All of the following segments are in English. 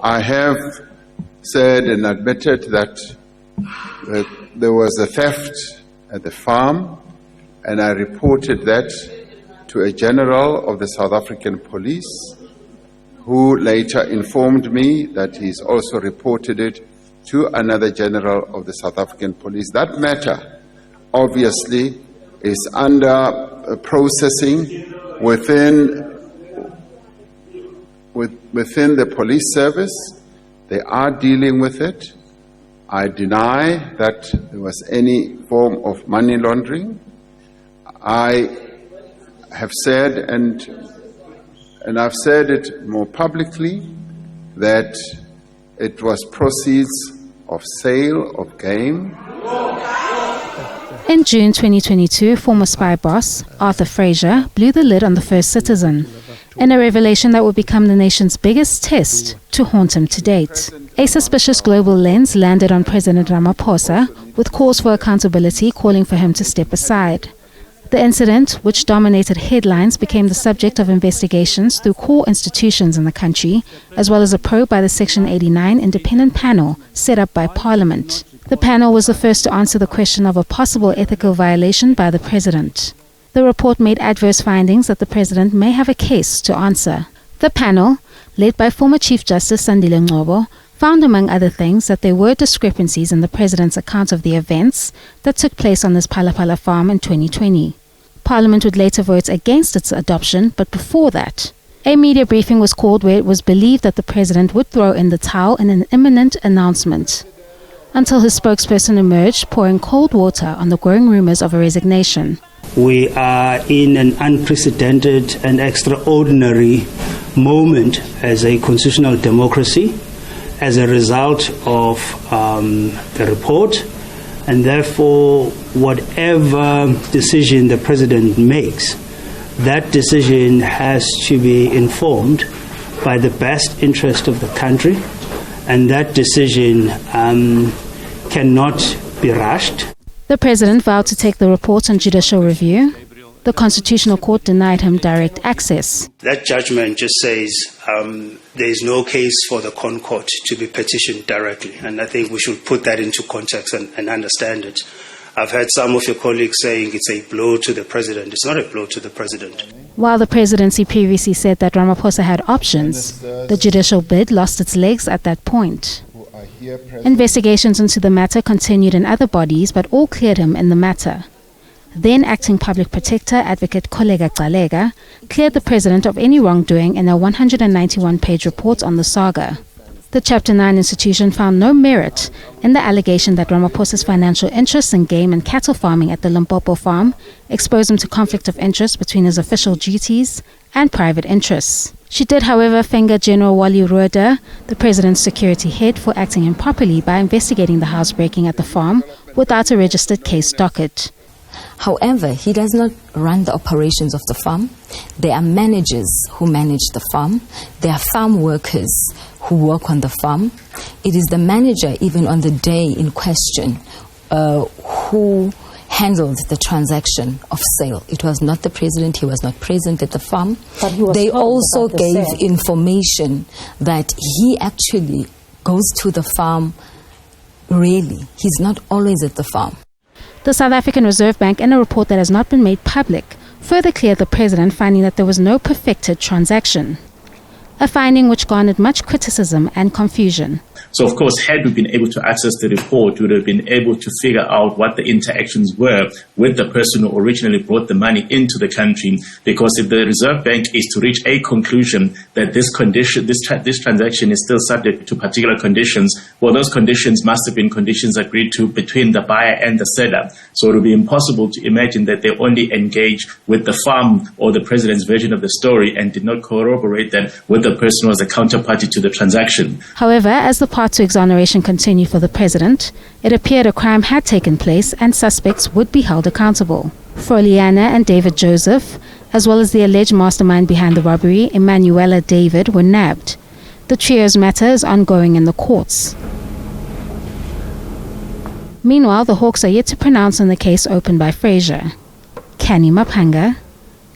I have said and admitted that there was a theft at the farm, and I reported that to a general of the South African police, who later informed me that he's also reported it to another general of the South African police. That matter obviously is under processing within the police service. They are dealing with it. I deny that there was any form of money laundering. I have said, and I've said it more publicly, that it was proceeds of sale of game. In June 2022, former spy boss Arthur Fraser blew the lid on the First Citizen, in a revelation that would become the nation's biggest test to haunt him to date. A suspicious global lens landed on President Ramaphosa, with calls for accountability calling for him to step aside. The incident, which dominated headlines, became the subject of investigations through core institutions in the country, as well as a probe by the Section 89 independent panel set up by Parliament. The panel was the first to answer the question of a possible ethical violation by the President. The report made adverse findings that the President may have a case to answer. The panel, led by former Chief Justice Sandile Ngcobo, found among other things that there were discrepancies in the President's account of the events that took place on this Phala Phala farm in 2020. Parliament would later vote against its adoption, but before that, a media briefing was called where it was believed that the President would throw in the towel in an imminent announcement, until his spokesperson emerged, pouring cold water on the growing rumors of a resignation. We are in an unprecedented and extraordinary moment as a constitutional democracy as a result of the report, and therefore whatever decision the President makes, that decision has to be informed by the best interest of the country, and that decision cannot be rushed. The President vowed to take the report on judicial review. The Constitutional Court denied him direct access. That judgment just says there is no case for the ConCourt to be petitioned directly, and I think we should put that into context and understand it. I've heard some of your colleagues saying it's a blow to the President. It's not a blow to the President. While the presidency previously said that Ramaphosa had options, the judicial bid lost its legs at that point. Investigations into the matter continued in other bodies, but all cleared him in the matter. Then acting public protector advocate Kollega Gcalega cleared the President of any wrongdoing in a 191-page report on the saga. The Chapter 9 institution found no merit in the allegation that Ramaphosa's financial interests in game and cattle farming at the Limpopo farm exposed him to conflict of interest between his official duties and private interests. She did, however, finger General Wally Roeder, the President's security head, for acting improperly by investigating the housebreaking at the farm without a registered case docket. However, he does not run the operations of the farm. There are managers who manage the farm. There are farm workers who work on the farm. It is the manager, even on the day in question, who handled the transaction of sale. It was not the President. He was not present at the farm. They also gave information that he actually goes to the farm rarely. He's not always at the farm. The South African Reserve Bank, in a report that has not been made public, further cleared the President, finding that there was no perfected transaction. A finding which garnered much criticism and confusion. So, of course, had we been able to access the report, we would have been able to figure out what the interactions were with the person who originally brought the money into the country. Because if the Reserve Bank is to reach a conclusion that this transaction is still subject to particular conditions, well, those conditions must have been conditions agreed to between the buyer and the seller. So it would be impossible to imagine that they only engaged with the farm or the President's version of the story and did not corroborate that with the person who was a counterparty to the transaction. However, as the path to exoneration continued for the President, it appeared a crime had taken place and suspects would be held accountable. Froliana and David Joseph, as well as the alleged mastermind behind the robbery, Imanuela David, were nabbed. The trio's matter is ongoing in the courts. Meanwhile, the Hawks are yet to pronounce on the case opened by Fraser. Canny, Maphanga,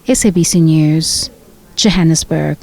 SABC News, Johannesburg.